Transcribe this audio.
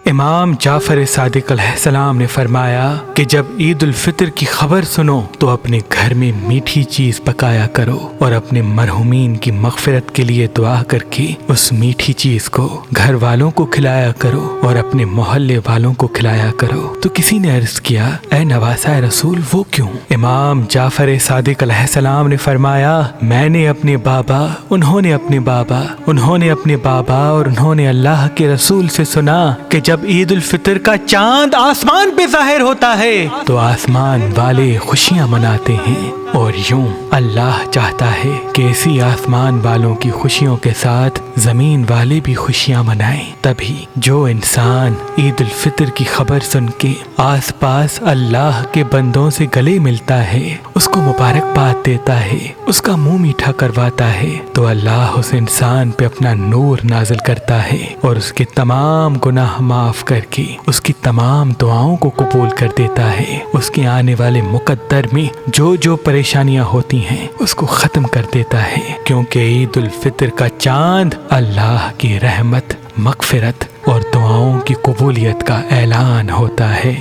امام جعفر صادق علیہ السلام نے فرمایا کہ جب عید الفطر کی خبر سنو تو اپنے گھر میں میٹھی چیز پکایا کرو اور اپنے مرحومین کی مغفرت کے لیے دعا کر کے اس میٹھی چیز کو گھر والوں کو کھلایا کرو اور اپنے محلے والوں کو کھلایا کرو۔ تو کسی نے عرض کیا، اے نواسہ رسول وہ کیوں؟ امام جعفر صادق علیہ السلام نے فرمایا، میں نے اپنے بابا، انہوں نے اپنے بابا، انہوں نے اپنے بابا اور انہوں نے اللہ کے رسول سے سنا کہ جب عید الفطر کا چاند آسمان پہ ظاہر ہوتا ہے تو آسمان والے خوشیاں مناتے ہیں، اور یوں اللہ چاہتا ہے کہ اسی آسمان والوں کی خوشیوں کے ساتھ زمین والے بھی خوشیاں منائیں۔ تبھی جو انسان عید الفطر کی خبر سن کے آس پاس اللہ کے بندوں سے گلے ملتا ہے، اس کو مبارکباد دیتا ہے، اس کا منہ میٹھا کرواتا ہے، تو اللہ اس انسان پہ اپنا نور نازل کرتا ہے اور اس کے تمام گناہ معاف کر کے اس کی تمام دعاؤں کو قبول کر دیتا ہے۔ اس کے آنے والے مقدر میں جو پریشانیاں ہوتی ہیں اس کو ختم کر دیتا ہے، کیونکہ عید الفطر کا چاند اللہ کی رحمت، مغفرت اور دعاؤں کی قبولیت کا اعلان ہوتا ہے،